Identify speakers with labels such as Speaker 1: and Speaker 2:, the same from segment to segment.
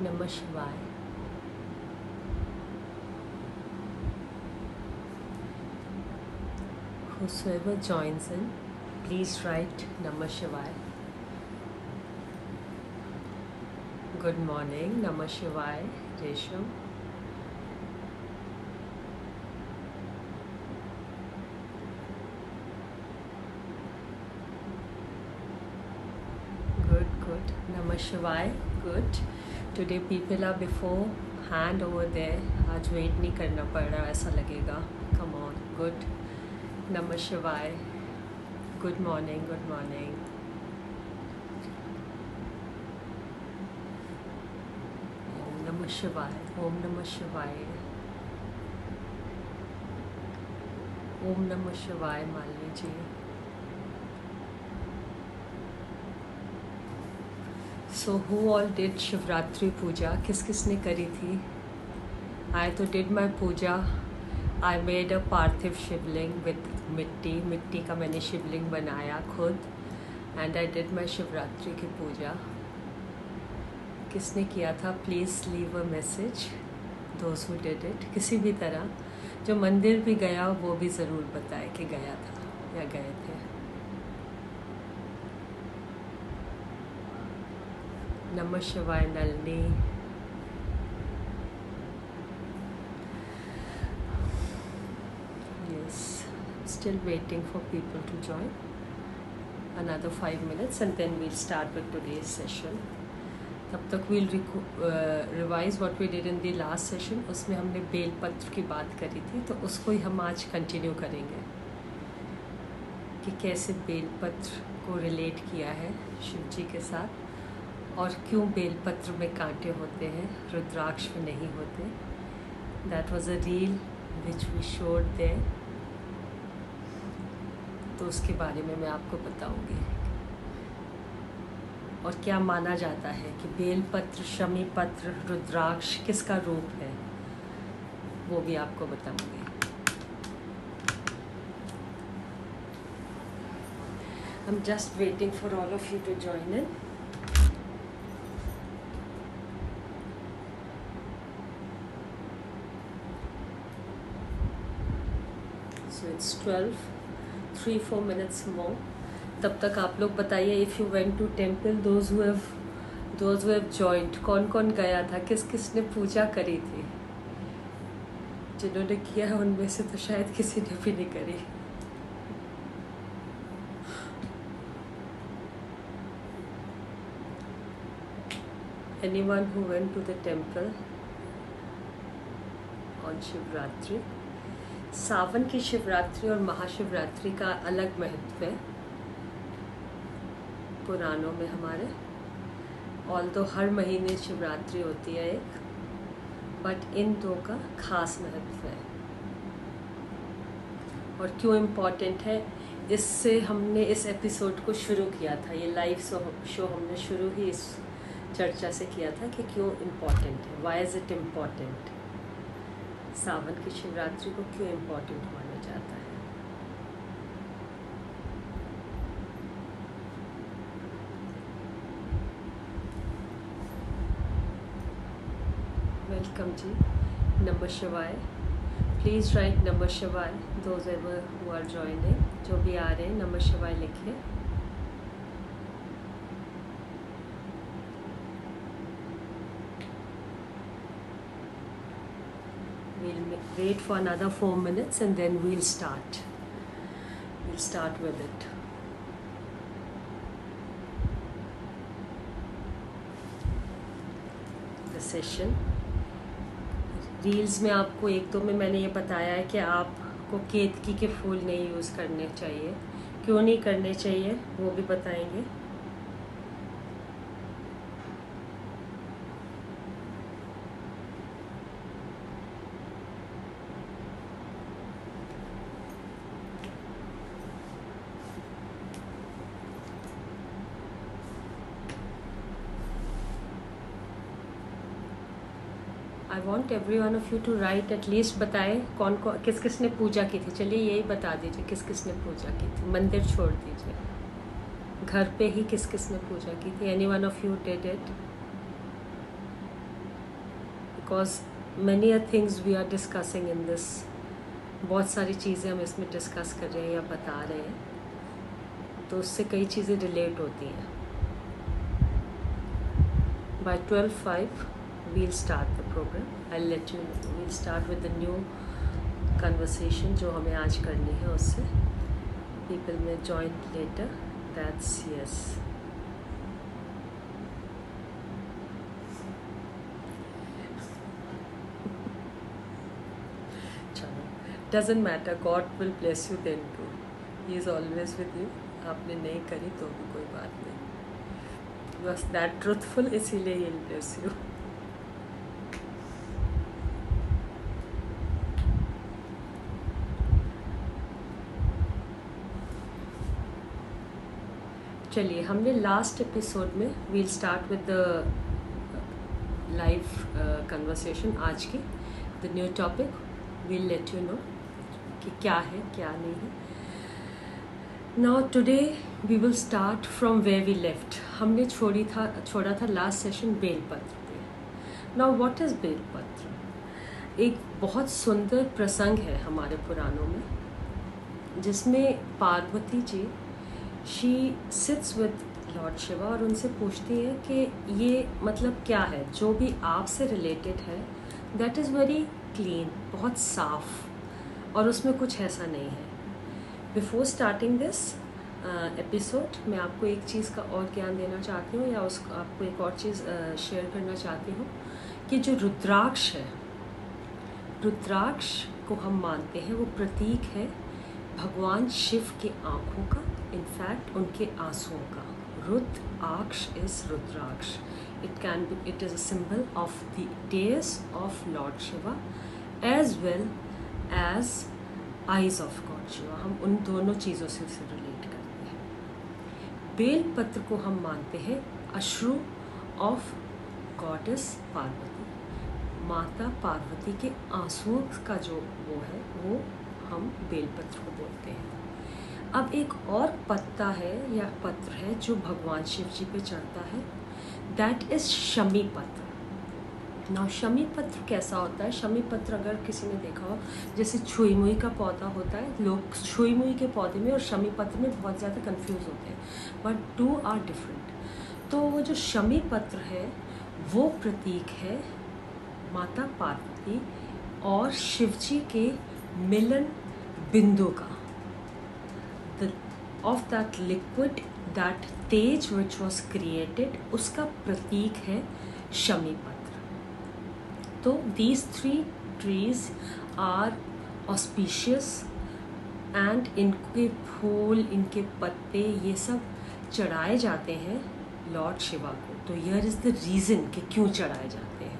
Speaker 1: Namah Shivaya. Whosoever joins in, please write Namah Shivaya. Good morning, Namah Shivaya, Resham. Good. Namah Shivaya, good. Today people are beforehand over there. आज wait नहीं करना पड़ रहा, ऐसा लगेगा. Come on, good. Namah Shivaya. Good morning. Om Namah Shivaya. Om Namah Shivaya. Om Namah Shivaya, Malini ji. So who all did Shivratri Puja? किसने करी थी? I तो did my puja. I made a Parthiv Shivling with मिट्टी का मैंने शिवलिंग बनाया खुद. And I did my Shivratri की पूजा. किसने किया था? Please leave a message. Those who did it. किसी भी तरह जो मंदिर भी गया वो भी ज़रूर बताए कि गया था या गए थे. Namah Shivaya, Nalini. Yes, still waiting for people to join. Another 5 minutes and then we'll start with today's session. तब तक we'll revise what we did in the last session. उसमें हमने बेलपत्र की बात करी थी, तो उसको ही हम आज कंटिन्यू करेंगे कि कैसे बेलपत्र को रिलेट किया है शिव जी के साथ और क्यों बेलपत्र में कांटे होते हैं, रुद्राक्ष में नहीं होते. That was a reel which we showed there. तो उसके बारे में मैं आपको बताऊंगी. और क्या माना जाता है कि बेलपत्र, शमी पत्र, रुद्राक्ष किसका रूप है, वो भी आपको बताऊंगी. I am just waiting for all of you to join in. It's 12, 3-4 minutes more. तब तक आप लोग बताइए if you went to temple, those who have joined, कौन गया था, किसने पूजा करी थी. जिन्होंने किया है उनमें से तो शायद किसी ने भी नहीं करी. Anyone who went to the temple on Shivratri. सावन की शिवरात्रि और महाशिवरात्रि का अलग महत्व है पुराणों में हमारे. ऑल्दो हर महीने शिवरात्रि होती है एक, बट इन दो का खास महत्व है. और क्यों इम्पोर्टेंट है, इससे हमने इस एपिसोड को शुरू किया था. ये लाइव शो हमने शुरू ही इस चर्चा से किया था कि क्यों इम्पोर्टेंट है, why is it important. Sawan की शिवरात्रि को क्यों इम्पोर्टेंट माना जाता है. वेलकम जी. नमः शिवाय. प्लीज़ राइट नमः शिवाय. Those ever who are joining, जो भी आ रहे हैं नमः शिवाय लिखें. We'll wait for another 4 minutes and then we'll start. We'll start with it. The session. Reels में आपको एक दो में मैंने ये बताया है कि आपको केतकी के फूल नहीं यूज़ करने चाहिए. क्यों नहीं करने चाहिए वो भी बताएंगे. I want every one of you to write at least. बताएं कौन किसने पूजा की थी. चलिए यही बता दीजिए किसने पूजा की थी. मंदिर छोड़ दीजिए, घर पे ही किसने पूजा की थी. Any one of you did it. Because many a things we are discussing in this, बहुत सारी चीज़ें हम इसमें डिस्कस कर रहे हैं या बता रहे हैं, तो उससे कई चीज़ें रिलेट होती हैं. By 12:05 we'll start the program. I'll let you know. We'll start with the new conversation जो हमें आज करनी है उससे. People may join later. That's yes. Doesn't matter, God will bless you then too. He is always with you. आपने नहीं करी तो भी कोई बात नहीं. बस that truthful, इसीलिए He will bless you. चलिए, हमने लास्ट एपिसोड में we'll start with the live conversation आज की. The new topic we'll let you know कि क्या है क्या नहीं है. Now today we will start from where we left. हमने छोड़ा था लास्ट सेशन बेलपत्र पे. Now what is बेलपत्र? एक बहुत सुंदर प्रसंग है हमारे पुराणों में, जिसमें Parvati ji she sits with Lord Shiva और उनसे पूछती है कि ये मतलब क्या है, जो भी आपसे रिलेटेड है दैट इज़ वेरी क्लीन, बहुत साफ, और उसमें कुछ ऐसा नहीं है. बिफोर स्टार्टिंग दिस एपिसोड मैं आपको एक चीज़ का और ज्ञान देना चाहती हूँ, या उसको आपको एक और चीज़ शेयर करना चाहती हूँ कि जो रुद्राक्ष है, रुद्राक्ष को हम मानते हैं वो प्रतीक है भगवान शिव के आँखों का, इनफैक्ट उनके आंसुओं का. Rudraksha is rudraksha. It is a symbol of the tears of Lord Shiva as well as eyes of God Shiva. हम उन दोनों चीज़ों से उसे रिलेट करते हैं. बेल पत्र को हम मानते हैं अश्रु ऑफ गॉडेस पार्वती, माता पार्वती के आंसुओं का जो वो है, वो हम बेल पत्र को बोलते हैं. अब एक और पत्ता है या पत्र है जो भगवान शिव जी पे चढ़ता है, दैट इज़ शमी पत्र. नाउ शमी पत्र कैसा होता है? शमी पत्र अगर किसी ने देखा हो, जैसे छुई मुई का पौधा होता है, लोग छुई मुई के पौधे में और शमी पत्र में बहुत ज़्यादा कंफ्यूज होते हैं, बट टू आर डिफरेंट. तो वो जो शमी पत्र है वो प्रतीक है माता पार्वती और शिव जी के मिलन बिंदु का, of that liquid, that Tej which was created, उसका प्रतीक है शमी पत्र. तो these three trees are auspicious and इनके फूल, इनके पत्ते, ये सब चढ़ाए जाते हैं लॉर्ड शिवा को. तो here is the reason कि क्यों चढ़ाए जाते हैं,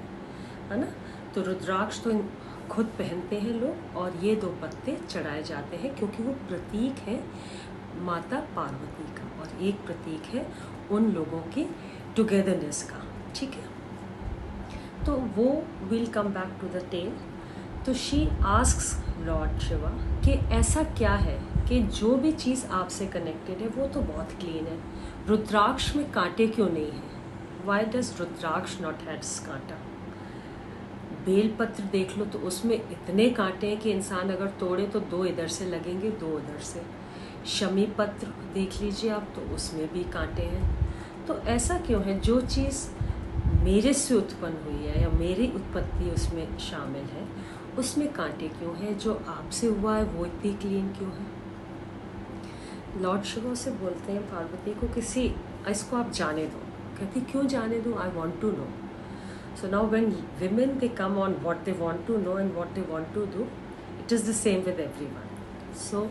Speaker 1: है ना. तो रुद्राक्ष तो खुद पहनते हैं लोग, और ये दो पत्ते चढ़ाए जाते हैं क्योंकि वो प्रतीक है माता पार्वती का, और एक प्रतीक है उन लोगों की टुगेदरनेस का. ठीक है, तो वो will come back to the tale. तो शी आस्क्स लॉर्ड शिवा कि ऐसा क्या है कि जो भी चीज़ आपसे कनेक्टेड है वो तो बहुत क्लीन है, रुद्राक्ष में कांटे क्यों नहीं है? Why does rudraksha not heads कांटा? बेलपत्र देख लो तो उसमें इतने कांटे हैं कि इंसान अगर तोड़े तो 2 इधर से लगेंगे, 2 उधर से. शमी पत्र देख लीजिए आप, तो उसमें भी कांटे हैं. तो ऐसा क्यों है? जो चीज़ मेरे से उत्पन्न हुई है या मेरी उत्पत्ति उसमें शामिल है, उसमें कांटे क्यों हैं? जो आपसे हुआ है वो इतनी क्लीन क्यों है? लॉर्ड शिवा से बोलते हैं पार्वती को, किसी इसको आप जाने दो. कहती क्यों जाने दो? I want to know. So now when women they come on what they want to know and what they want to do, it is the same with everyone. So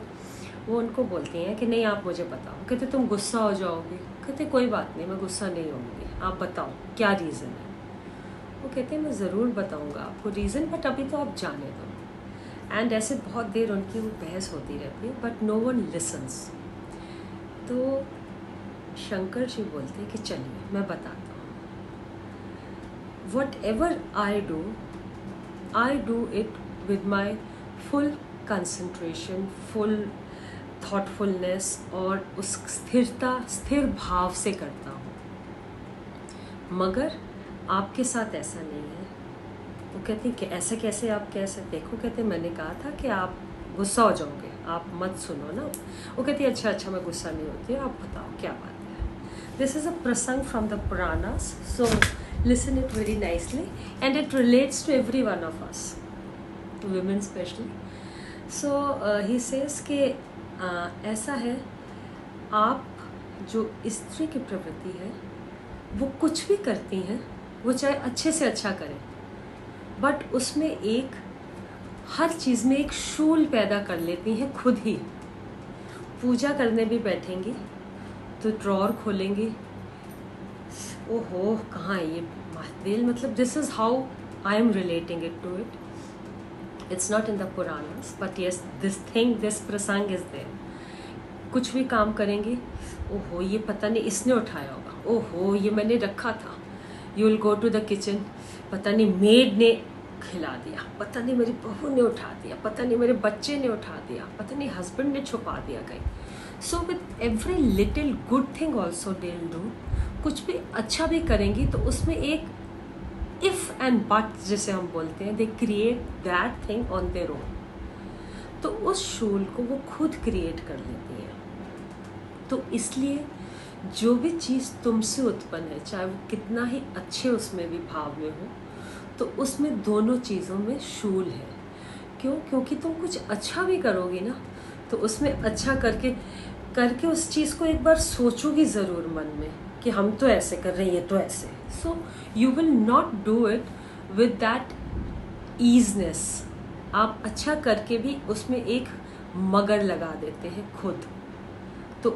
Speaker 1: वो उनको बोलती हैं कि नहीं आप मुझे बताओ. कहते तुम गुस्सा हो जाओगे. कहते कोई बात नहीं, मैं गुस्सा नहीं होंगी, आप बताओ क्या रीज़न है. वो कहते हैं मैं ज़रूर बताऊँगा आपको रीज़न, बट अभी तो आप जाने दो. एंड ऐसे बहुत देर उनकी वो बहस होती रहती है, बट नो वन लिसन्स. तो शंकर जी बोलते हैं कि चलिए मैं बताता हूँ. Whatever I do it with my full concentration, full thoughtfulness, और उस स्थिर भाव से करता हूँ. मगर आपके साथ ऐसा नहीं है. तो वो कहती कि ऐसे कैसे आप कैसे, देखो कहते मैंने कहा था कि आप गुस्सा हो जाओगे, आप मत सुनो ना। वो कहती है अच्छा मैं गुस्सा नहीं होती, आप बताओ क्या बात है। दिस इज़ अ प्रसंग from the Puranas, so listen it very nicely and it relates to every one of us, women specially. So he says कि ऐसा है, आप जो स्त्री की प्रवृत्ति है वो कुछ भी करती हैं, वो चाहे अच्छे से अच्छा करें, बट उसमें एक हर चीज़ में एक शूल पैदा कर लेती हैं खुद ही। पूजा करने भी बैठेंगी तो ड्रॉर खोलेंगी, ओहो कहाँ है ये दिल, मतलब this is how I am relating it to it. It's not in the Puranas but yes this प्रसंग इज देयर। कुछ भी काम करेंगी, ओहो ये पता नहीं इसने उठाया होगा, ओहो ये मैंने रखा था। You will go to the kitchen, पता नहीं मेड ने खिला दिया, पता नहीं मेरी बहू ने उठा दिया, पता नहीं मेरे बच्चे ने उठा दिया, पता नहीं हस्बैंड ने छुपा दिया कहीं। So with every little good thing also they will do. कुछ भी अच्छा भी करेंगी तो उसमें एक इफ़ एंड बट जिसे हम बोलते हैं, they create that thing on their own. तो उस शूल को वो खुद क्रिएट कर लेती हैं। तो इसलिए जो भी चीज़ तुमसे उत्पन्न है, चाहे वो कितना ही अच्छे उसमें भी भाव में हो, तो उसमें दोनों चीज़ों में शूल है। क्यों? क्योंकि तुम कुछ अच्छा भी करोगी ना, तो उसमें अच्छा करके उस चीज़ को एक बार सोचोगी ज़रूर मन में कि हम तो ऐसे कर रहे हैं, ये तो ऐसे। So you will not do it with that easiness. आप अच्छा करके भी उसमें एक मगर लगा देते हैं खुद। तो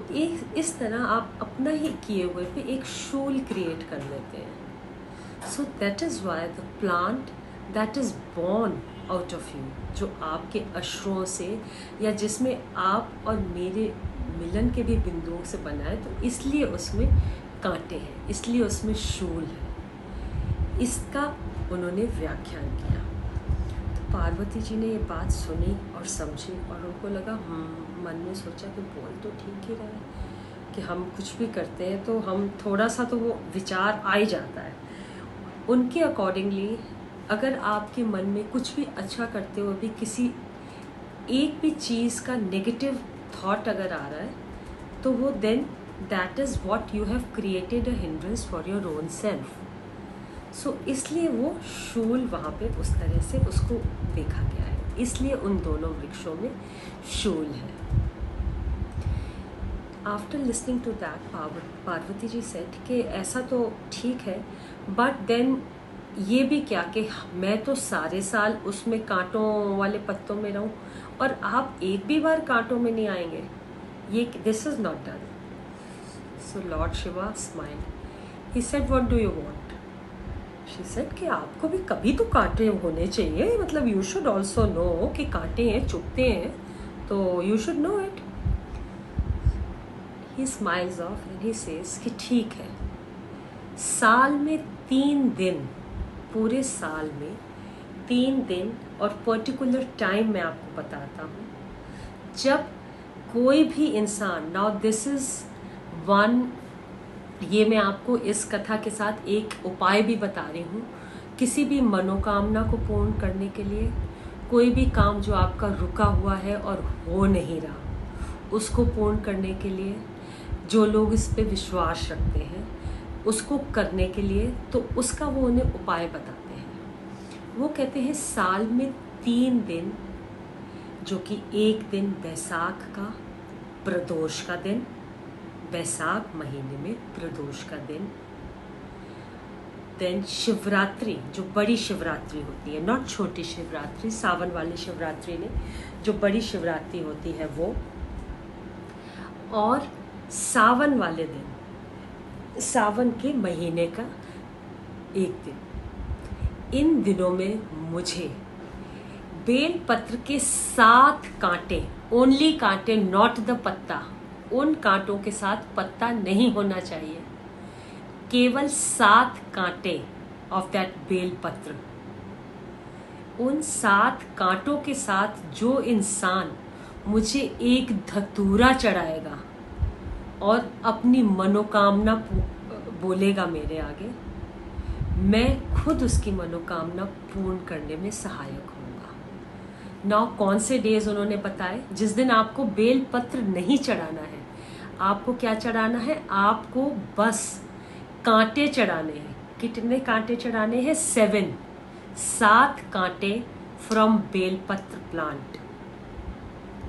Speaker 1: इस तरह आप अपना ही किए हुए पे एक शूल क्रिएट कर लेते हैं। So that is why the plant that is born out of you, जो आपके अश्रुओं से या जिसमें आप और मेरे मिलन के भी बिंदुओं से बना है, तो इसलिए उसमें कांटे हैं, इसलिए उसमें शूल है। इसका उन्होंने व्याख्यान किया। तो पार्वती जी ने ये बात सुनी और समझी और उनको लगा मन में सोचा कि बोल तो ठीक ही रहा है कि हम कुछ भी करते हैं तो हम थोड़ा सा तो वो विचार आ ही जाता है। उनके अकॉर्डिंगली अगर आपके मन में कुछ भी अच्छा करते हुए भी किसी एक भी चीज़ का नेगेटिव थॉट अगर आ रहा है, तो वो then that is what you have created a hindrance for your own self. So इसलिए वो शूल वहाँ पे उस तरह से उसको देखा गया है, इसलिए उन दोनों वृक्षों में शूल है। After listening to that Parvati ji said कि ऐसा तो ठीक है, बट देन ये भी क्या कि मैं तो सारे साल उसमें कांटों वाले पत्तों में रहूं और आप एक भी बार कांटों में नहीं आएंगे, ये this is not done. So Lord Shiva smile, he said what do you want. She said कि आपको भी कभी तो कांटे होने चाहिए, मतलब यू शुड ऑल्सो नो कि कांटे हैं, चुभते हैं, तो you should know it. He smiles of and he says कि ठीक है, साल में 3 दिन, पूरे साल में 3 दिन और पर्टिकुलर टाइम मैं आपको बताता हूँ, जब कोई भी इंसान, नाउ दिस इज़ वन, ये मैं आपको इस कथा के साथ एक उपाय भी बता रही हूँ, किसी भी मनोकामना को पूर्ण करने के लिए, कोई भी काम जो आपका रुका हुआ है और हो नहीं रहा, उसको पूर्ण करने के लिए, जो लोग इस पे विश्वास रखते हैं उसको करने के लिए, तो उसका वो उन्हें उपाय बताते हैं। वो कहते हैं साल में 3 दिन, जो कि एक दिन बैसाख का प्रदोष का दिन, बैसाख महीने में प्रदोष का दिन, देन शिवरात्रि, जो बड़ी शिवरात्रि होती है, नॉट छोटी शिवरात्रि, सावन वाली शिवरात्रि ने, जो बड़ी शिवरात्रि होती है वो, और सावन वाले दिन, सावन के महीने का एक दिन। इन दिनों में मुझे बेल पत्र के 7 कांटे, ओनली कांटे, नॉट द पत्ता, उन कांटों के साथ पत्ता नहीं होना चाहिए, केवल 7 कांटे ऑफ दैट बेल पत्र। उन 7 कांटों के साथ जो इंसान मुझे एक धतूरा चढ़ाएगा और अपनी मनोकामना बोलेगा मेरे आगे, मैं खुद उसकी मनोकामना पूर्ण करने में सहायक होऊंगा। नौ कौन से डेज उन्होंने बताए? जिस दिन आपको बेल पत्र नहीं चढ़ाना है, आपको क्या चढ़ाना है? आपको बस कांटे चढ़ाने हैं। कितने कांटे चढ़ाने हैं? 7 कांटे फ्रॉम बेलपत्र प्लांट।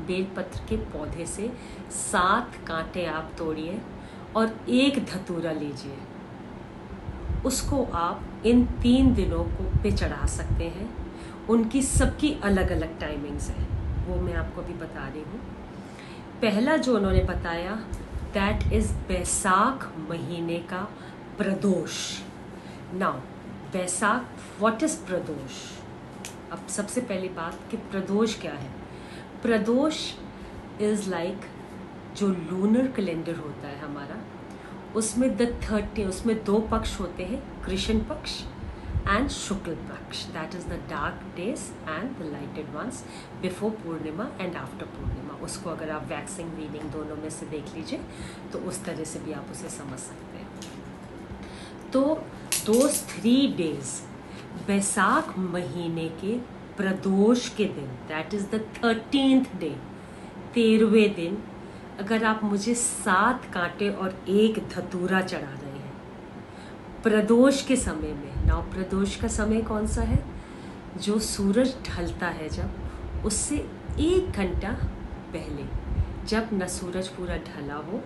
Speaker 1: बेलपत्र के पौधे से 7 कांटे आप तोड़िए और एक धतूरा लीजिए। उसको आप इन 3 दिनों पे चढ़ा सकते हैं। उनकी सबकी अलग अलग टाइमिंग्स हैं, वो मैं आपको अभी बता रही हूँ। पहला जो उन्होंने बताया, दैट इज बैसाख महीने का प्रदोष। नाउ बैसाख, व्हाट इज प्रदोष? अब सबसे पहली बात कि प्रदोष क्या है। प्रदोष इज लाइक जो लूनर कैलेंडर होता है हमारा, उसमें उसमें 2 पक्ष होते हैं, कृष्ण पक्ष and Shukla paksha. That is the dark days and the lighted ones before Purnima and after Purnima. उसको अगर आप वैक्सिंग रीडिंग दोनों में से देख लीजिए तो उस तरह से भी आप उसे समझ सकते हैं। तो दोज 3 डेज, बैसाख महीने के प्रदोष के दिन, that is the 13th day, 13वें दिन, अगर आप मुझे 7 कांटे और एक धतूरा चढ़ा रहे हैं प्रदोष के समय में। नाउ प्रदोष का समय कौन सा है? जो सूरज ढलता है जब, उससे 1 घंटा पहले, जब न सूरज पूरा ढला हो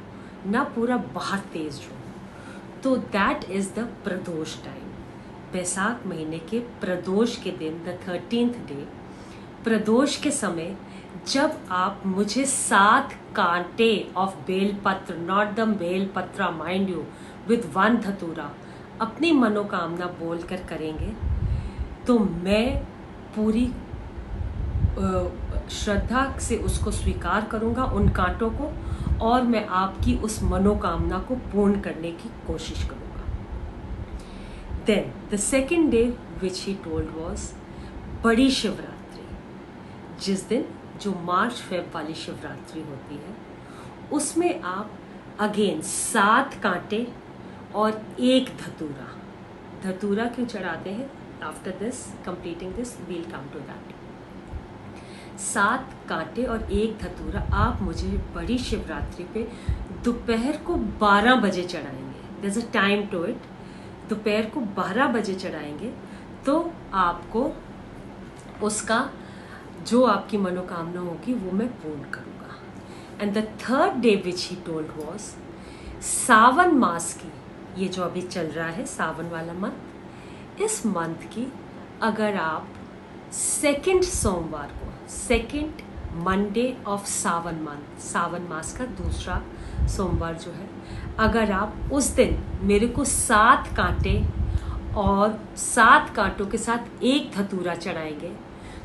Speaker 1: न पूरा बाहर तेज हो, तो that is the Pradosh time. Baisakh महीने के प्रदोष के दिन, द 13th डे, प्रदोष के समय जब आप मुझे 7 कांटे of belpatra, not the belpatra mind you, with 1 dhatura, अपनी मनोकामना बोलकर करेंगे, तो मैं पूरी श्रद्धा से उसको स्वीकार करूंगा, उन कांटों को, और मैं आपकी उस मनोकामना को पूर्ण करने की कोशिश करूंगा। Then the second day which he told was बड़ी शिवरात्रि, जिस दिन जो मार्च फेब वाली शिवरात्रि होती है, उसमें आप अगेन 7 कांटे और एक धतूरा। धतूरा क्यों चढ़ाते हैं? After this, completing this, we'll come to that. 7 कांटे और एक धतूरा आप मुझे बड़ी शिवरात्रि पे दोपहर को 12 बजे चढ़ाएंगे। There is a time to it. दोपहर को 12 बजे चढ़ाएंगे तो आपको उसका जो आपकी मनोकामना होगी वो मैं पूर्ण करूँगा। And the third day which he told was Sawan मास की, ये जो अभी चल रहा है सावन वाला मंथ, इस मंथ की अगर आप 2nd सोमवार को, 2nd Monday of Sawan month, Sawan मास का दूसरा सोमवार जो है, अगर आप उस दिन मेरे को 7 कांटे और 7 कांटों के साथ एक धतूरा चढ़ाएंगे,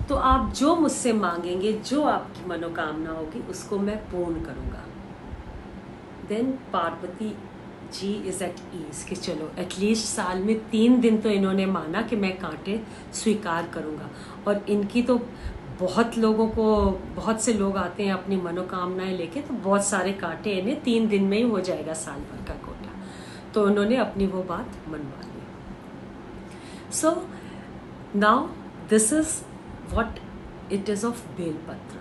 Speaker 1: तो आप जो मुझसे मांगेंगे, जो आपकी मनोकामना होगी, उसको मैं पूर्ण करूँगा। Then Parvati ji is at ease कि चलो एटलीस्ट साल में 3 दिन तो इन्होंने माना कि मैं कांटे स्वीकार करूँगा। और इनकी तो बहुत लोगों को, बहुत से लोग आते हैं अपनी मनोकामनाएं लेके, तो बहुत सारे कांटे इन्हें 3 दिन में ही हो जाएगा साल भर का कोटा। तो उन्होंने अपनी वो बात मनवा ली। So now this is what it is of belpatra.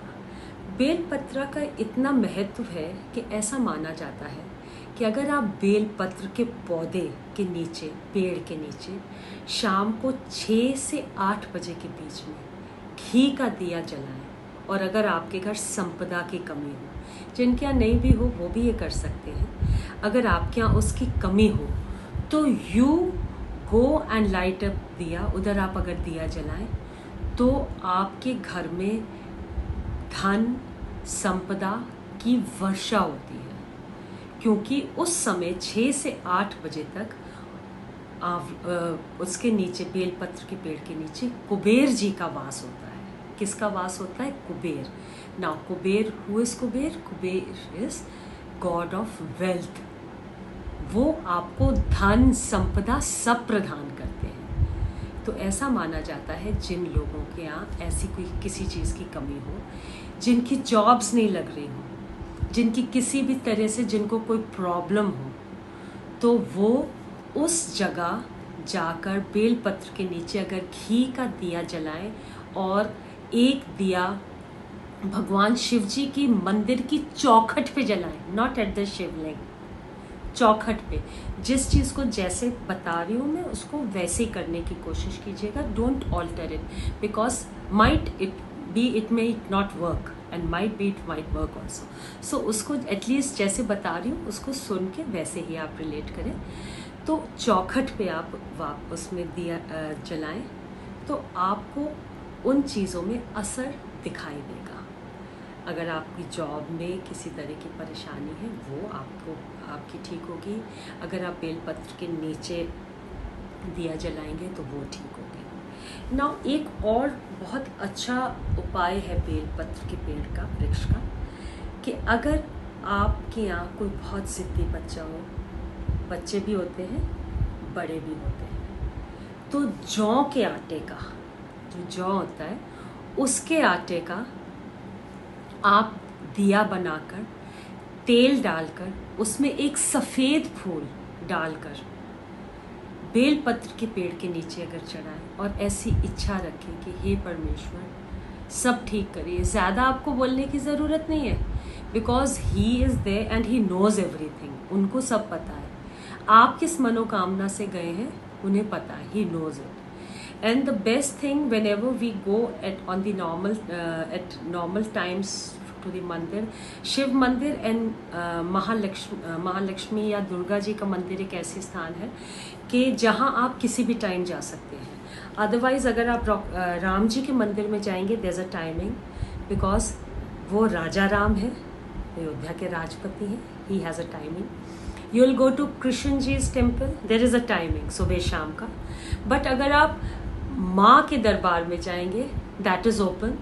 Speaker 1: Belpatra का इतना महत्व है कि ऐसा माना जाता है कि अगर आप बेलपत्र के पौधे के नीचे, पेड़ के नीचे, शाम को 6 से 8 बजे के बीच में घी का दिया जलाएं, और अगर आपके घर संपदा की कमी हो, जिनके यहाँ नहीं भी हो वो भी ये कर सकते हैं, अगर आपके यहाँ उसकी कमी हो तो you go and light up दिया, उधर आप अगर दिया जलाएं तो आपके घर में धन संपदा की वर्षा होती है। क्योंकि उस समय 6 से 8 बजे तक उसके नीचे, बेलपत्र के पेड़ के नीचे कुबेर जी का वास होता है। किसका वास होता है? Kuber. Now Kuber, who is Kuber? Kuber is God of wealth. वो आपको धन संपदा सब प्रदान करते हैं। तो ऐसा माना जाता है जिन लोगों के यहाँ ऐसी कोई किसी चीज़ की कमी हो, जिनकी जॉब्स नहीं लग रही हो, जिनकी किसी भी तरह से जिनको कोई प्रॉब्लम हो, तो वो उस जगह जाकर बेलपत्र के नीचे अगर घी का दिया जलाएं और एक दिया भगवान शिव जी की मंदिर की चौखट पे जलाएं, नॉट एट द शिवलिंग, चौखट पे। जिस चीज़ को जैसे बता रही हूँ मैं उसको वैसे करने की कोशिश कीजिएगा, don't alter it, because it may not work and might be it might work also. So उसको एटलीस्ट जैसे बता रही हूँ उसको सुन के वैसे ही आप रिलेट करें। तो चौखट पे आप उसमें दिया जलाएं तो आपको उन चीज़ों में असर दिखाई देगा। अगर आपकी जॉब में किसी तरह की परेशानी है वो आपकी ठीक होगी। अगर आप बेलपत्र के नीचे दिया जलाएंगे तो वो ठीक होगी। नाउ एक और बहुत अच्छा उपाय है बेलपत्र के पेड़ का, वृक्ष का, कि अगर आपके यहाँ कोई बहुत ज़िद्दी बच्चा हो, बच्चे भी होते हैं बड़े भी होते हैं, तो जौ के आटे का, जो जौ होता है उसके आटे का आप दिया बनाकर तेल डालकर उसमें एक सफ़ेद फूल डालकर बेलपत्र के पेड़ के नीचे अगर चढ़ाएं और ऐसी इच्छा रखें कि हे परमेश्वर सब ठीक करिए। ज़्यादा आपको बोलने की ज़रूरत नहीं है, because he is there and he knows everything. उनको सब पता है आप किस मनोकामना से गए हैं, उन्हें पता है, he knows it. And the best thing whenever we go on the normal times to the मंदिर, शिव मंदिर एंड महालक्ष्मी या दुर्गा जी का मंदिर एक ऐसी स्थान है कि जहाँ आप किसी भी टाइम जा सकते हैं। अदरवाइज़ अगर आप राम जी के मंदिर में जाएंगे there is a timing, because वो राजा राम है, अयोध्या के राजपति हैं, he has a timing. You will go to Krishna जीज temple, there is a timing सुबह शाम का। बट अगर आप माँ के दरबार में जाएंगे that is open.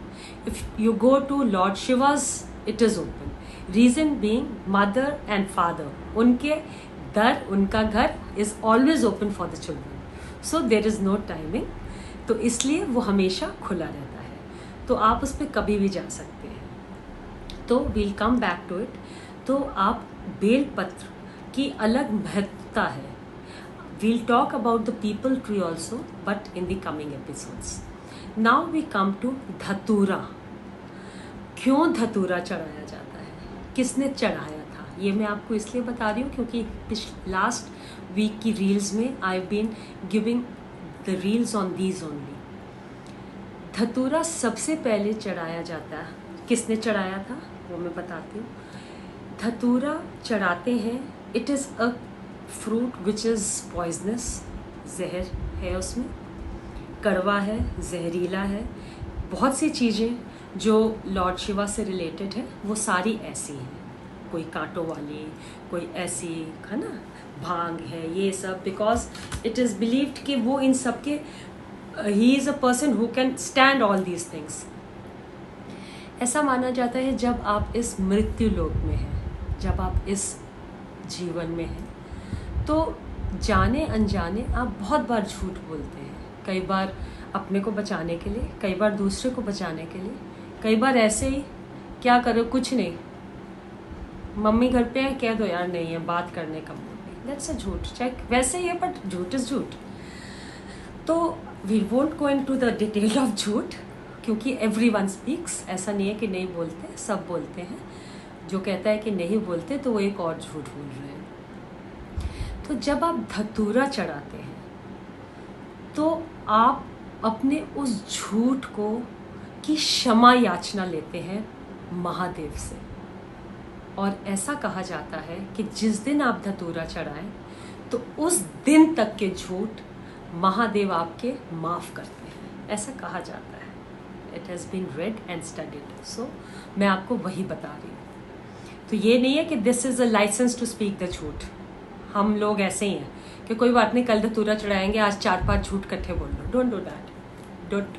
Speaker 1: If you go to lord Shiva's it is open. Reason being mother and father, उनका घर is always open for the children, so there is no timing. तो इसलिए वो हमेशा खुला रहता है, तो आप उस पर कभी भी जा सकते हैं। तो we'll come back to it. तो आप बेलपत्र की अलग महत्वता है। We'll talk about the people tree also, but in the coming episodes. Now we come to धतूरा। क्यों धतूरा चढ़ाया जाता है, किसने चढ़ाया था, ये मैं आपको इसलिए बता रही हूँ क्योंकि लास्ट वीक की रील्स में I have been giving the reels on these only. धतूरा सबसे पहले चढ़ाया जाता है, किसने चढ़ाया था वो मैं बताती हूँ। धतूरा चढ़ाते हैं, it is a fruit which is poisonous, जहर है उसमें, कड़वा है, जहरीला है। बहुत सी चीज़ें जो लॉर्ड शिवा से रिलेटेड है वो सारी ऐसी हैं, कोई कांटों वाली, कोई ऐसी, है ना, भांग है, ये सब, बिकॉज इट इज़ बिलीव्ड कि वो इन सब के he is a person who can stand all these things. ऐसा माना जाता है जब आप इस मृत्यु लोक में हैं, जब आप इस जीवन में हैं, तो जाने अनजाने आप बहुत बार झूठ बोलते हैं। कई बार अपने को बचाने के लिए, कई बार दूसरे को बचाने के लिए, कई बार ऐसे ही, क्या करो कुछ नहीं, मम्मी घर पे है, कह दो यार नहीं है, बात करने का मूड नहीं, दैट्स अ झूठ। चाहे वैसे ही है बट झूठ इज़ झूठ। तो we won't go into the detail of झूठ, क्योंकि एवरीवन स्पीक्स। ऐसा नहीं है कि नहीं बोलते, सब बोलते हैं। जो कहता है कि नहीं बोलते तो वो एक और झूठ बोल रहे हैं। तो जब आप धतूरा चढ़ाते हैं तो आप अपने उस झूठ को की क्षमा याचना लेते हैं महादेव से। और ऐसा कहा जाता है कि जिस दिन आप धतूरा चढ़ाएं तो उस दिन तक के झूठ महादेव आपके माफ़ करते हैं, ऐसा कहा जाता है। It has been read and studied, so मैं आपको वही बता रही हूँ। तो ये नहीं है कि this is a licence to speak the झूठ। हम लोग ऐसे ही हैं कि कोई बात नहीं, कल धतूरा चढ़ाएंगे, आज 4-5 झूठ इकट्ठे बोल लो, डोंट डू दैट, डोंट।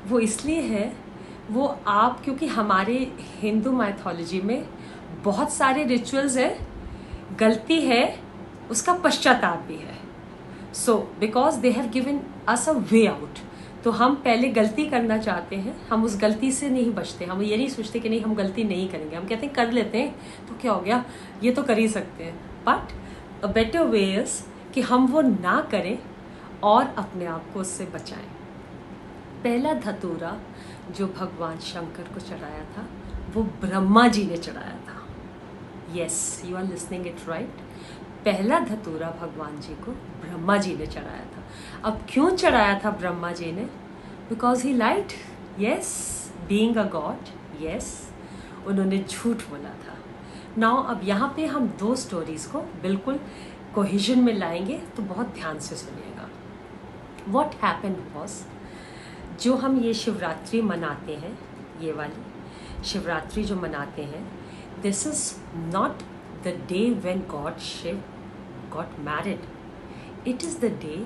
Speaker 1: वो इसलिए है, वो आप, क्योंकि हमारे हिंदू माइथोलॉजी में बहुत सारे रिचुअल्स हैं, गलती है उसका पश्चाताप भी है। So because they have given us a way out, तो हम पहले गलती करना चाहते हैं, हम उस गलती से नहीं बचते। हम ये नहीं सोचते कि नहीं हम गलती नहीं करेंगे, हम कहते हैं कर लेते हैं तो क्या हो गया, ये तो कर ही सकते हैं। But a better way is कि हम वो ना करें और अपने आप को उससे बचाएं। पहला धतूरा जो भगवान शंकर को चढ़ाया था वो ब्रह्मा जी ने चढ़ाया था। Yes, you are listening it right. पहला धतूरा भगवान जी को ब्रह्मा जी ने चढ़ाया था। अब क्यों चढ़ाया था ब्रह्मा जी ने? Because he lied, yes, being a god, yes, उन्होंने झूठ बोला था। नाउ अब यहाँ पे हम दो स्टोरीज को बिल्कुल कोहिजन में लाएंगे, तो बहुत ध्यान से सुनिएगा। वॉट हैपेंड वॉज, जो हम ये शिवरात्रि मनाते हैं, ये वाली शिवरात्रि जो मनाते हैं, this is not the day when god Shiv got married, it is the day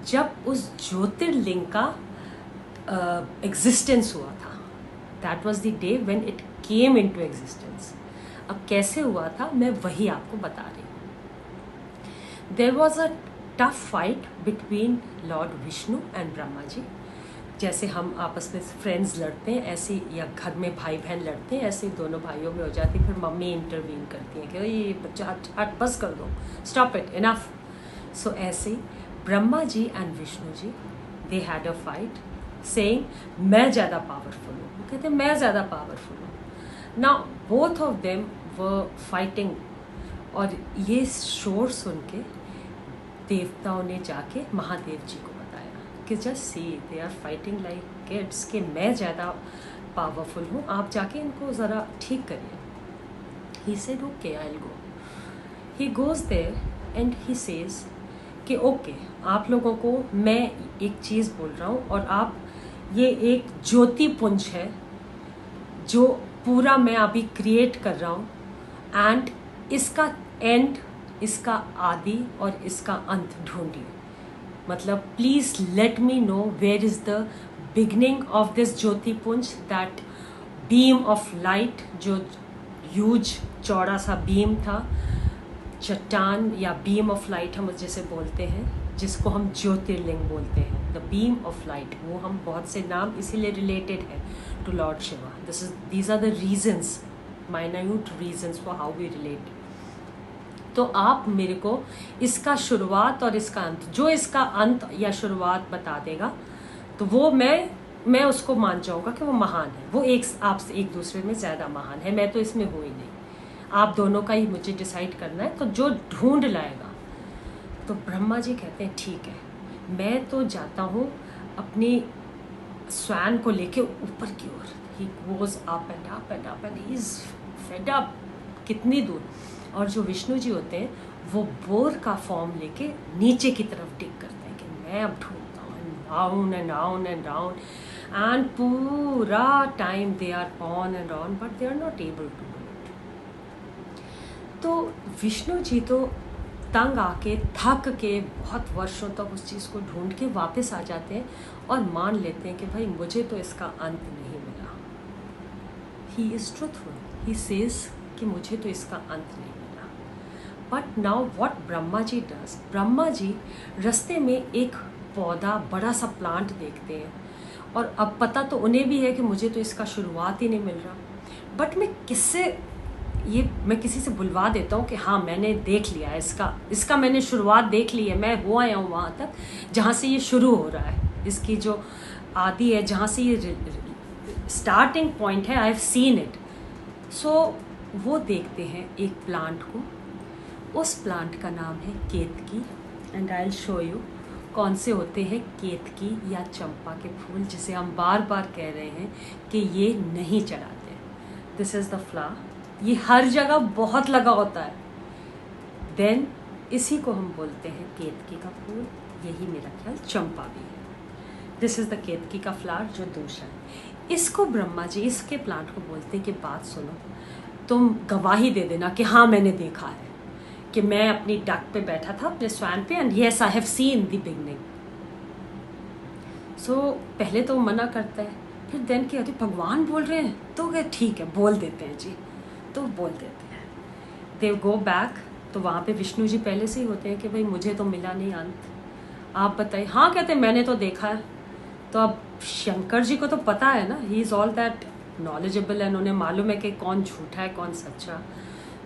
Speaker 1: जब उस ज्योतिर्लिंग का एग्जिस्टेंस हुआ था। That was the day when it came into existence. अब कैसे हुआ था मैं वही आपको बता रही हूँ। There was a tough fight between Lord Vishnu and Brahma ji. जैसे हम आपस में फ्रेंड्स लड़ते हैं ऐसे, या घर में भाई बहन लड़ते हैं ऐसे, दोनों भाइयों में हो जाती, फिर मम्मी इंटरवीन करती हैं कि ये बच्चा हट बस कर दो, स्टॉप इट, इनफ। सो ऐसे ही Brahma ji and Vishnu ji, they had a fight saying मैं ज़्यादा पावरफुल हूँ, वो कहते हैं मैं ज़्यादा पावरफुल हूँ। Now both of them were fighting, और ये शोर सुन के देवताओं ने जाके महादेव जी को कि just see they are fighting like kids, कि मैं ज़्यादा पावरफुल हूँ, आप जाके इनको ज़रा ठीक करिए। He said okay, I will go. He goes there and he says कि ओके, आप लोगों को मैं एक चीज़ बोल रहा हूँ, और आप ये एक ज्योति पुंज है जो पूरा मैं अभी क्रिएट कर रहा हूँ, एंड इसका एंड, इसका आदि और इसका अंत ढूंढिए। मतलब please let me know where is the beginning of this jyoti punj, that beam of light, जो ह्यूज चौड़ा सा बीम था, चट्टान या बीम ऑफ लाइट हम जिसे बोलते हैं, जिसको हम ज्योतिर्लिंग बोलते हैं, द बीम ऑफ लाइट। वो हम बहुत से नाम इसीलिए रिलेटेड है to lord Shiva. These are the reasons, minute reasons for how we relate. तो आप मेरे को इसका शुरुआत और इसका अंत, जो इसका अंत या शुरुआत बता देगा तो वो मैं उसको मान जाऊंगा कि वो महान है, वो एक आपसे एक दूसरे में ज़्यादा महान है, मैं तो इसमें हूँ ही नहीं, आप दोनों का ही मुझे डिसाइड करना है, तो जो ढूंढ लाएगा। तो ब्रह्मा जी कहते हैं ठीक है, मैं तो जाता हूँ अपनी स्वैन को लेके ऊपर की ओर। He goes up and up and up and he is fed up, कितनी दूर। और जो विष्णु जी होते हैं वो बोर का फॉर्म लेके नीचे की तरफ डिग करते हैं कि मैं अब ढूंढता हूँ, down and down and down, and पूरा time they are on and on, but they are not able to do it. तो विष्णु जी तो तंग आके, थक के, बहुत वर्षों तक उस चीज़ को ढूंढ के वापस आ जाते हैं और मान लेते हैं कि भाई मुझे तो इसका अंत नहीं मिला। He is truthful, he says कि मुझे तो इसका अंत नहीं मिला। But now what Brahma ji does, Brahma ji रास्ते में एक पौधा, बड़ा सा प्लांट देखते हैं, और अब पता तो उन्हें भी है कि मुझे तो इसका शुरुआत ही नहीं मिल रहा, बट मैं किसी से बुलवा देता हूँ कि हाँ मैंने देख लिया है, इसका मैंने शुरुआत देख ली है, मैं वो आया हूँ वहाँ तक जहाँ से ये शुरू हो रहा है, इसकी जो आदि है, जहाँ से ये स्टार्टिंग पॉइंट है, आई हैव सीन इट। सो वो देखते हैं एक प्लांट को, उस प्लांट का नाम है Ketaki, and I will show you कौन से होते हैं केतकी या चंपा के फूल, जिसे हम बार बार कह रहे हैं कि ये नहीं चढ़ाते। दिस इज़ द फ्लावर, ये हर जगह बहुत लगा होता है। देन इसी को हम बोलते हैं केतकी का फूल, यही मेरा ख्याल चंपा भी है। दिस इज़ द केतकी का फ्लावर जो दूसरा है। इसको ब्रह्मा जी इसके प्लांट को बोलते हैं कि बात सुनो, तुम गवाही दे देना कि हाँ मैंने देखा है कि मैं अपनी डक पे बैठा था, अपने स्वैन पे, and yes I have seen the beginning. So पहले तो मना करता है, फिर देन कि अरे भगवान बोल रहे हैं, तो क्या ठीक है बोल देते हैं जी, तो बोल देते हैं। दे गो बैक, तो वहाँ पे विष्णु जी पहले से ही होते हैं कि भाई मुझे तो मिला नहीं अंत, आप बताइए। हाँ कहते हैं मैंने तो देखा है। तो अब शंकर जी को तो पता है ना, he is all that knowledgeable, and उन्हें मालूम है कि कौन झूठा है कौन सच्चा।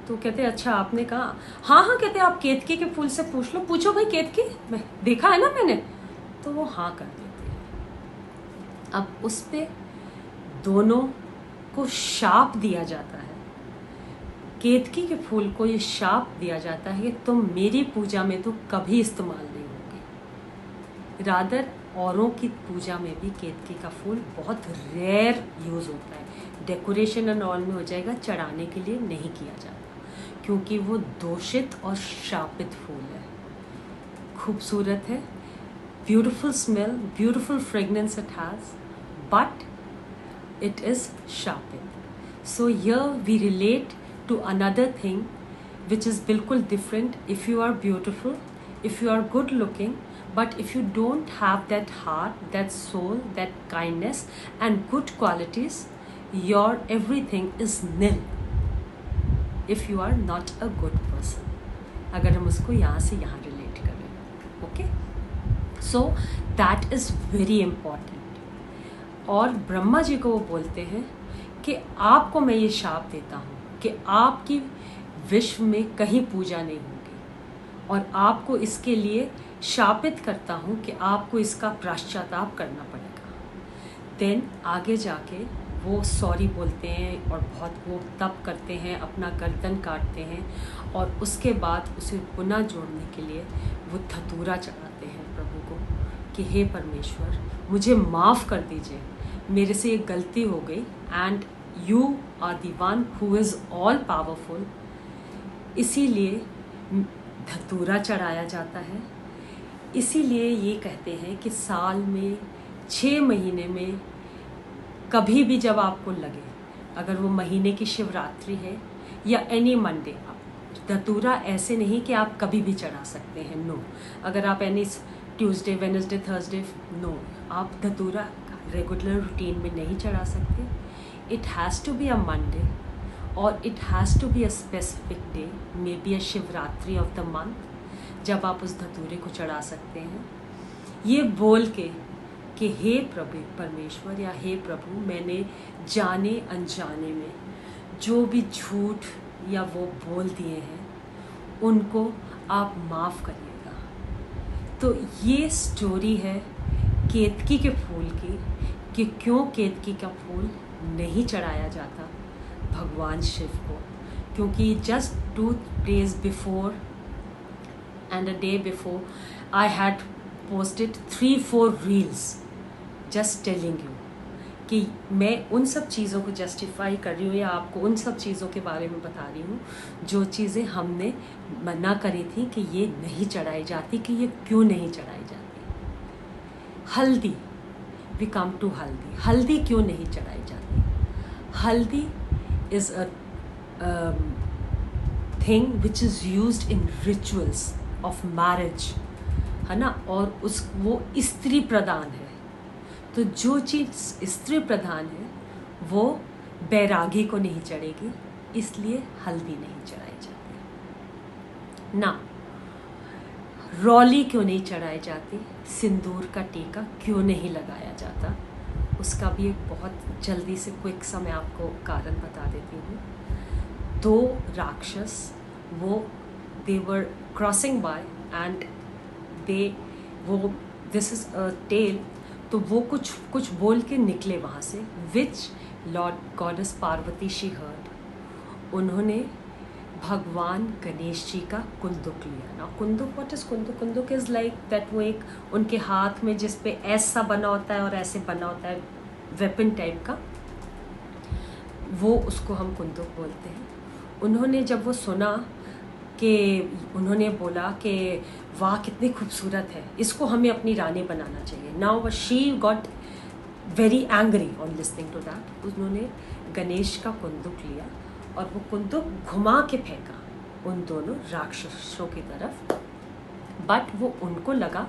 Speaker 1: तो कहते अच्छा आपने कहा, हाँ हाँ, कहते आप केतकी के फूल से पूछ लो, पूछो भाई केतकी, मैं देखा है ना मैंने, तो वो हाँ कर देते हैं। अब उस पे दोनों को शाप दिया जाता है, केतकी के फूल को ये शाप दिया जाता है कि तुम मेरी पूजा में तो कभी इस्तेमाल नहीं होगी। रादर औरों की पूजा में भी केतकी का फूल बहुत रेयर यूज़ होता है, डेकोरेशन एंड ऑल में हो जाएगा, चढ़ाने के लिए नहीं किया जाता क्योंकि वो दूषित और शापित फूल है। खूबसूरत है, beautiful smell, beautiful fragrance it has, but it is sharpened. So here we relate to another thing which is bilkul different. If you are beautiful, if you are good looking, but if you don't have that heart, that soul, that kindness and good qualities, your everything is nil if you are not a good person. अगर हम उसको यहाँ से यहाँ relate करें, okay? So that is very important. और ब्रह्मा जी को वो बोलते हैं कि आपको मैं ये शाप देता हूँ कि आपकी विश्व में कहीं पूजा नहीं होगी और आपको इसके लिए शापित करता हूँ कि आपको इसका पश्चाताप करना पड़ेगा। देन आगे जाके वो सॉरी बोलते हैं और बहुत वो तप करते हैं, अपना गर्दन काटते हैं और उसके बाद उसे पुनः जोड़ने के लिए वो धतूरा चढ़ाते हैं प्रभु को कि हे परमेश्वर मुझे माफ़ कर दीजिए, मेरे से एक गलती हो गई and you are the one who is all powerful. इसीलिए धतूरा चढ़ाया जाता है। इसीलिए ये कहते हैं कि साल में 6 महीने में कभी भी जब आपको लगे, अगर वो महीने की शिवरात्रि है या एनी मंडे, धतूरा ऐसे नहीं कि आप कभी भी चढ़ा सकते हैं, नो। अगर आप any Tuesday, Wednesday, Thursday, no, आप धतूरा रेगुलर रूटीन में नहीं चढ़ा सकते। It has to be a Monday और it has to be a specific day, maybe a Shivratri of the month, जब आप उस धतूरे को चढ़ा सकते हैं, ये बोल के कि हे प्रभु परमेश्वर या हे प्रभु, मैंने जाने अनजाने में जो भी झूठ या वो बोल दिए हैं उनको आप माफ़ करिएगा। तो ये स्टोरी है केतकी के फूल की कि क्यों केतकी का फूल नहीं चढ़ाया जाता भगवान शिव को, क्योंकि just 2 days before and a day before I had posted 3-4 reels just telling you कि मैं उन सब चीज़ों को जस्टिफाई कर रही हूँ या आपको उन सब चीज़ों के बारे में बता रही हूँ जो चीज़ें हमने मना करी थी कि ये नहीं चढ़ाई जाती, कि ये क्यों नहीं चढ़ाई जाती। हल्दी, वी कम टू हल्दी। हल्दी क्यों नहीं चढ़ाई जाती? हल्दी is a thing which is used in rituals of marriage, है ना, और वो स्त्री प्रधान है। तो जो चीज़ स्त्री प्रधान है वो बैरागी को नहीं चढ़ेगी, इसलिए हल्दी नहीं चढ़ाई जाती ना। रौली क्यों नहीं चढ़ाई जाती? सिंदूर का टीका क्यों नहीं लगाया जाता? उसका भी एक बहुत जल्दी से क्विक सा मैं आपको कारण बता देती हूँ। 2 राक्षस वो they were crossing by and this is a tale, तो वो कुछ बोल के निकले वहाँ से, which Lord goddess Parvati she heard. उन्होंने भगवान गणेश जी का कुंदुक लिया ना। कुंदुक, व्हाट इज कुंदुक? कुंदुक इज़ लाइक दैट, वो एक उनके हाथ में जिस पे ऐसा बना होता है और ऐसे बना होता है, वेपन टाइप का, वो उसको हम कुंदुक बोलते हैं। उन्होंने जब वो सुना कि उन्होंने बोला कि वाह कितनी खूबसूरत है, इसको हमें अपनी रानी बनाना चाहिए। Now she got very angry on listening to that. उन्होंने गणेश का कुंदुक लिया और वो कुंदुक घुमा के फेंका उन दोनों राक्षसों की तरफ, बट वो उनको लगा।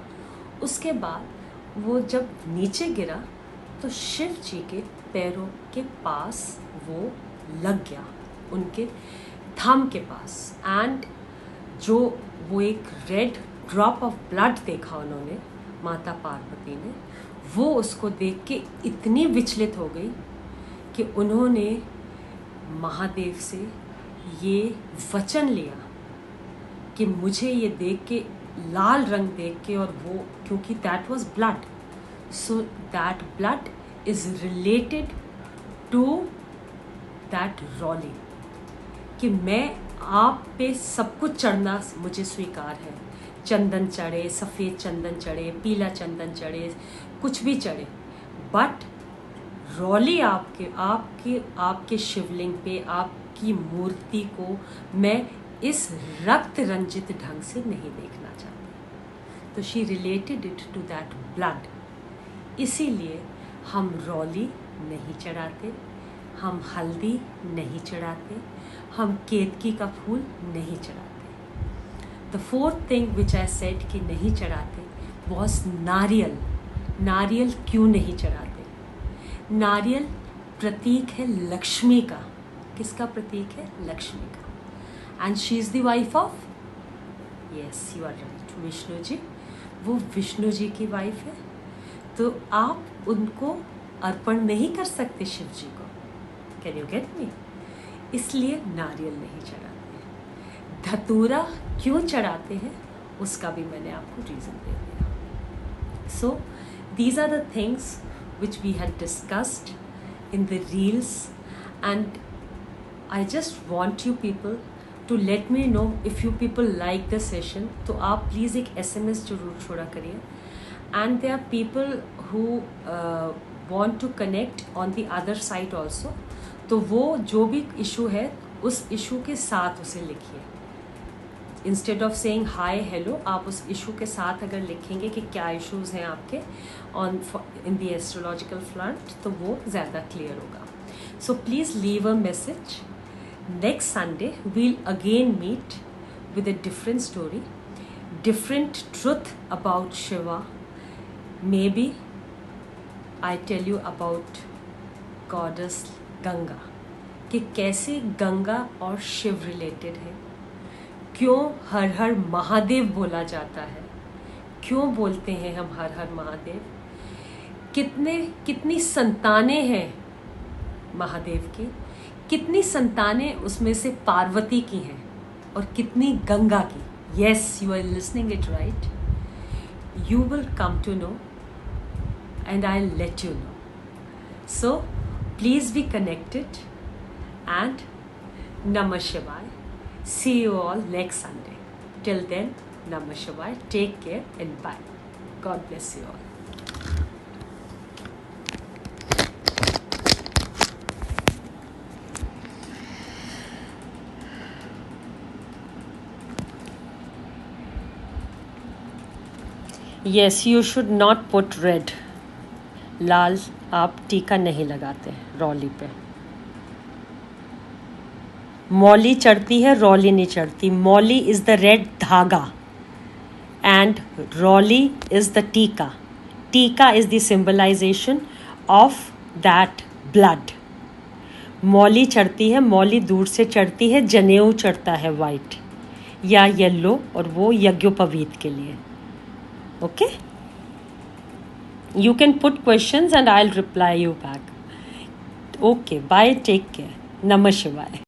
Speaker 1: उसके बाद वो जब नीचे गिरा तो शिव जी के पैरों के पास वो लग गया, उनके थंब के पास, एंड जो वो एक रेड ड्रॉप ऑफ ब्लड देखा उन्होंने, माता पार्वती ने, वो उसको देख के इतनी विचलित हो गई कि उन्होंने महादेव से ये वचन लिया कि मुझे ये देख के, लाल रंग देख के, और वो क्योंकि that was blood, so that blood is related to that roli, कि मैं आप पे सब कुछ चढ़ना मुझे स्वीकार है। चंदन चढ़े, सफ़ेद चंदन चढ़े, पीला चंदन चढ़े, कुछ भी चढ़े, बट रौली आपके आपके आपके शिवलिंग पे, आपकी मूर्ति को मैं इस रक्त रंजित ढंग से नहीं देखना चाहती। तो she related it to that blood. इसीलिए हम रौली नहीं चढ़ाते, हम हल्दी नहीं चढ़ाते, हम केतकी का फूल नहीं चढ़ाते। The fourth thing which I said कि नहीं चढ़ाते वॉज नारियल। नारियल क्यों नहीं चढ़ाते? नारियल प्रतीक है लक्ष्मी का। किसका प्रतीक है? लक्ष्मी का। And she is the wife of, yes you are right, Vishnu ji. वो विष्णु जी की वाइफ है, तो आप उनको अर्पण नहीं कर सकते शिव जी को। Can you get me? इसलिए नारियल नहीं चढ़ाते। धतूरा क्यों चढ़ाते हैं उसका भी मैंने आपको रीज़न दे दिया। So these are the things which we had discussed in the reels, and I just want you people to let me know if you people like the session. तो आप प्लीज़ एक SMS जरूर छोड़ा करिए। and there are people who want to connect on the other side also, तो वो जो भी इशू है उस इशू के साथ उसे लिखिए। Instead of saying hi hello, आप उस इशू के साथ अगर लिखेंगे कि क्या इश्यूज़ हैं आपके on in the astrological front, तो वो ज़्यादा क्लियर होगा। So please leave a message. Next Sunday we'll again meet with a different story, different truth about Shiva. Maybe I tell you about goddess Ganga, कि कैसे गंगा और Shiv related है, क्यों हर हर महादेव बोला जाता है, क्यों बोलते हैं हम हर हर महादेव, कितनी संतानें हैं महादेव की, कितनी संतानें उसमें से पार्वती की हैं और कितनी गंगा की। Yes, you are listening it right. You will come to know and I let you know. So please be connected and Namah Shivaya. See you all next Sunday. Till then, Namah Shivaya. Take care and bye. God bless you all. Yes, you should not put red. लाल आप टीका नहीं लगाते रौली पे। मौली चढ़ती है, रौली नहीं चढ़ती। Mauli is the red dhaga and roli is the tika. Tika is the symbolisation of that blood. मौली चढ़ती है, मौली दूर से चढ़ती है, जनेऊ चढ़ता है वाइट या येलो, और वो यज्ञोपवीत के लिए। Okay, you can put questions and I will reply you back. Okay, bye, take care. नमः शिवाय।